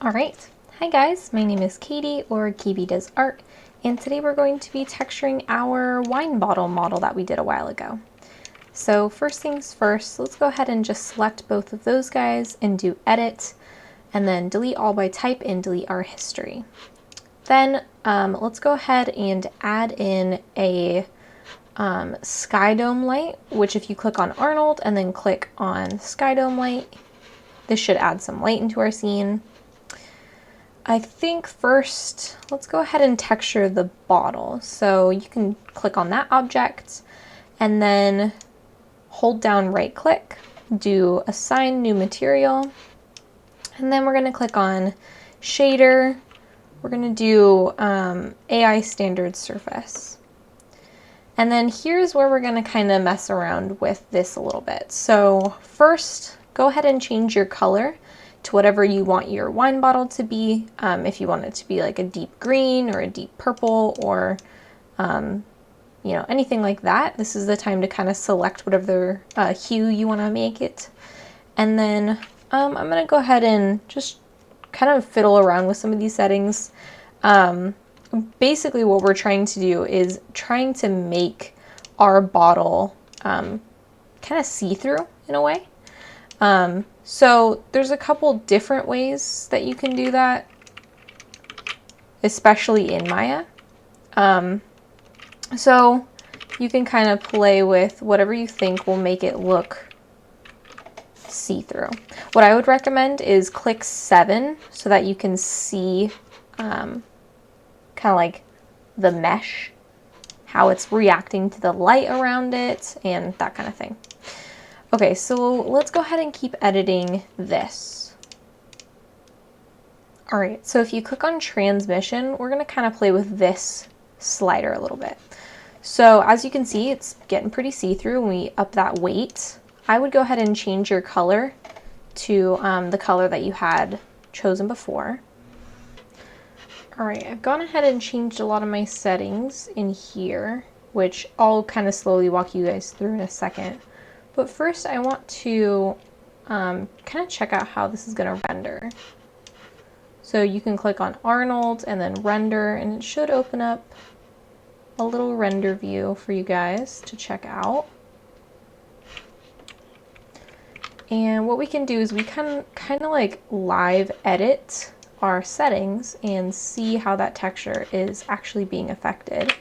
Alright, hi guys, my name is Katie or Kbdoesart, and today we're going to be texturing our wine bottle model that we did a while ago. So first things first, let's go ahead and just select both of those guys and do edit, and then delete all by type and delete our history. Then let's go ahead and add in a sky dome light, which if you click on Arnold and then click on sky dome light, this should add some light into our scene. I think first, let's go ahead and texture the bottle. So you can click on that object and then hold down right click, do assign new material, and then we're going to click on shader. We're going to do AI standard surface. And then here's where we're going to kind of mess around with this a little bit. So first, go ahead and change your color to whatever you want your wine bottle to be. If you want it to be like a deep green or a deep purple or anything like that, this is the time to kind of select whatever hue you want to make it. And then I'm going to go ahead and just kind of fiddle around with some of these settings. Basically what we're trying to do is trying to make our bottle kind of see-through in a way. So there's a couple different ways that you can do that, especially in Maya. So you can kind of play with whatever you think will make it look see-through. What I would recommend is click 7 so that you can see kind of like the mesh, how it's reacting to the light around it and that kind of thing. Okay, so let's go ahead and keep editing this. All right, so if you click on transmission, we're gonna kind of play with this slider a little bit. So as you can see, it's getting pretty see-through when we up that weight. I would go ahead and change your color to the color that you had chosen before. All right, I've gone ahead and changed a lot of my settings in here, which I'll kind of slowly walk you guys through in a second. But first I want to kind of check out how this is going to render. So you can click on Arnold and then render, and it should open up a little render view for you guys to check out. And what we can do is we can kind of like live edit our settings and see how that texture is actually being affected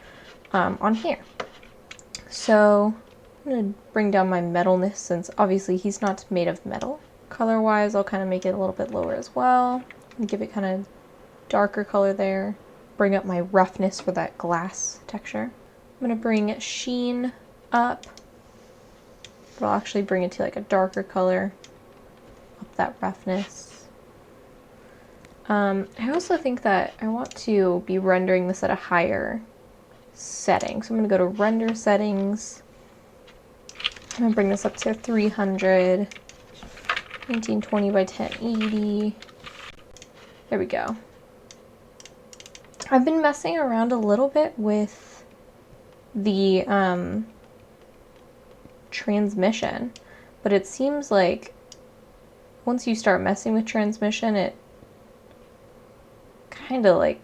on here. So I'm going to bring down my metalness since obviously he's not made of metal. Color wise, I'll kind of make it a little bit lower as well and give it kind of darker color there. Bring up my roughness for that glass texture. I'm going to bring sheen up, but I'll actually bring it to like a darker color, up that roughness. I also think that I want to be rendering this at a higher setting. So I'm going to go to render settings. I'm going to bring this up to 300, 1920 by 1080. There we go. I've been messing around a little bit with the transmission, but it seems like once you start messing with transmission, it kind of like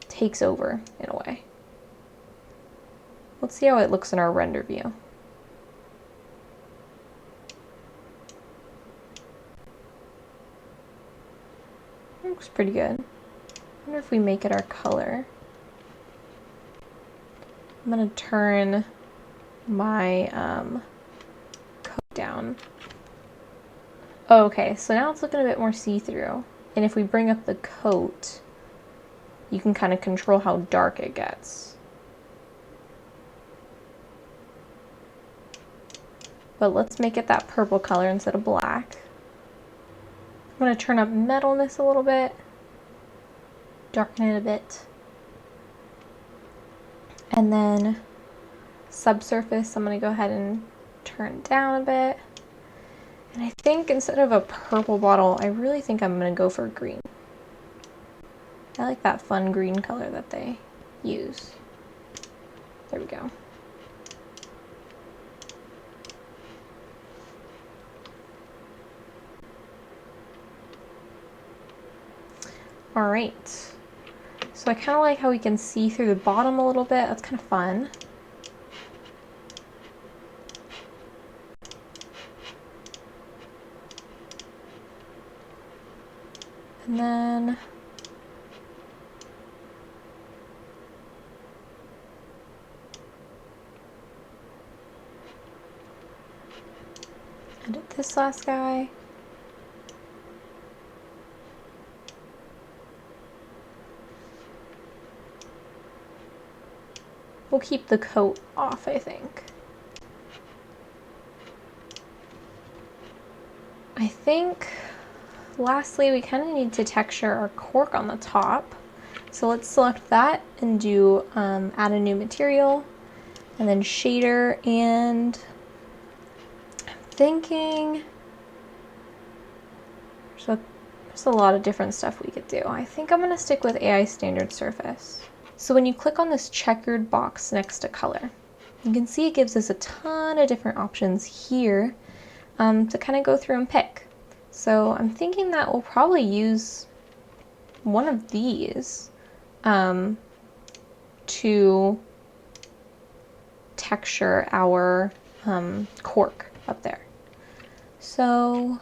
takes over in a way. Let's see how it looks in our render view. Looks pretty good. I wonder if we make it our color. I'm gonna turn my coat down. Oh, okay, so now it's looking a bit more see-through. And if we bring up the coat, you can kind of control how dark it gets. But let's make it that purple color instead of black. I'm going to turn up metalness a little bit, darken it a bit, and then subsurface I'm going to go ahead and turn down a bit. And I think instead of a purple bottle, I really think I'm going to go for green. I like that fun green color that they use. There we go. All right. So I kind of like how we can see through the bottom a little bit. That's kind of fun. And then edit this last guy. We'll keep the coat off, I think. I think lastly we kind of need to texture our cork on the top. So let's select that and do add a new material and then shader, and I'm thinking there's a lot of different stuff we could do. I think I'm going to stick with AI standard surface. So when you click on this checkered box next to color, you can see it gives us a ton of different options here to kind of go through and pick. So I'm thinking that we'll probably use one of these to texture our cork up there. So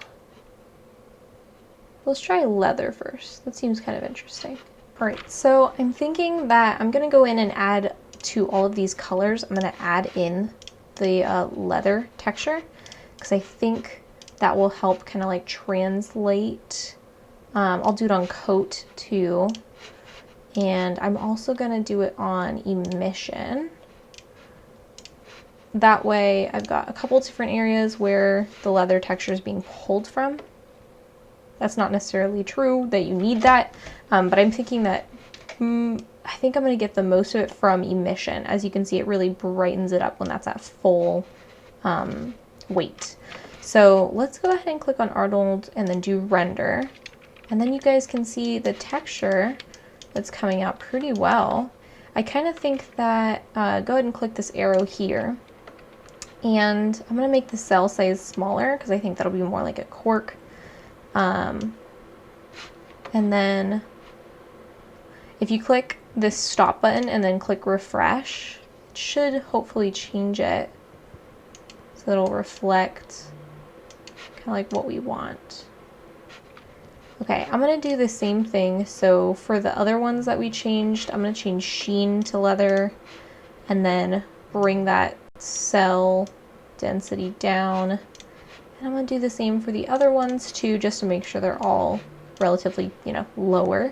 let's try leather first. That seems kind of interesting. All right, so I'm thinking that I'm gonna go in and add to all of these colors, I'm gonna add in the leather texture, because I think that will help kind of like translate. I'll do it on coat too. And I'm also gonna do it on emission. That way I've got a couple different areas where the leather texture is being pulled from. That's not necessarily true that you need that, but I'm thinking that I think I'm going to get the most of it from emission. As you can see, it really brightens it up when that's at full weight. So let's go ahead and click on Arnold and then do render. And then you guys can see the texture that's coming out pretty well. I kind of think that, go ahead and click this arrow here. And I'm going to make the cell size smaller because I think that'll be more like a cork. And then if you click this stop button and then click refresh, it should hopefully change it so it'll reflect kind of like what we want. Okay, I'm going to do the same thing. So for the other ones that we changed, I'm going to change sheen to leather and then bring that cell density down. And I'm going to do the same for the other ones too, just to make sure they're all relatively, lower.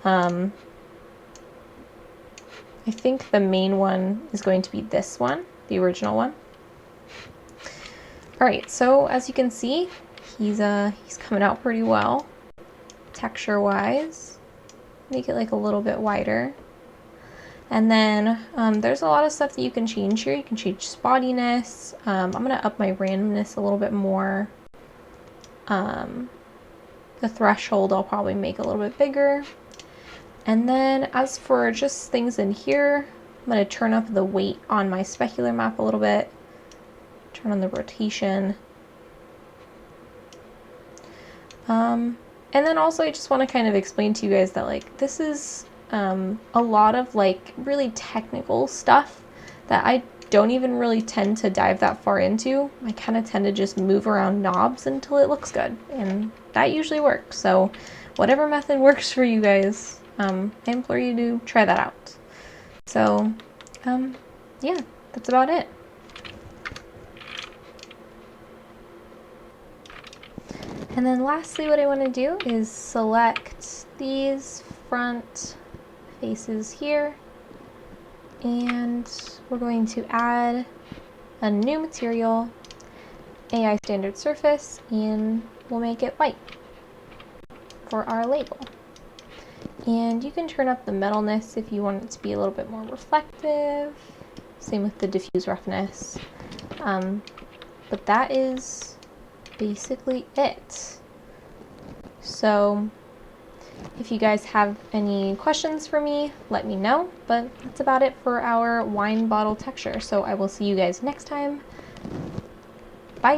I think the main one is going to be this one, the original one. All right, so as you can see, he's coming out pretty well, texture-wise. Make it like a little bit wider. And then there's a lot of stuff that you can change here. You can change spottiness. I'm going to up my randomness a little bit more. The threshold I'll probably make a little bit bigger. And then as for just things in here, I'm going to turn up the weight on my specular map a little bit. Turn on the rotation. And then also I just want to kind of explain to you guys that like this is a lot of like really technical stuff that I don't even really tend to dive that far into. I kind of tend to just move around knobs until it looks good, and that usually works. So whatever method works for you guys, I implore you to try that out. So yeah, that's about it. And then lastly, what I want to do is select these front faces here, and we're going to add a new material, AI standard surface, and we'll make it white for our label. And you can turn up the metalness if you want it to be a little bit more reflective. Same with the diffuse roughness. But that is basically it. So if you guys have any questions for me, let me know. But that's about it for our wine bottle texture. So I will see you guys next time.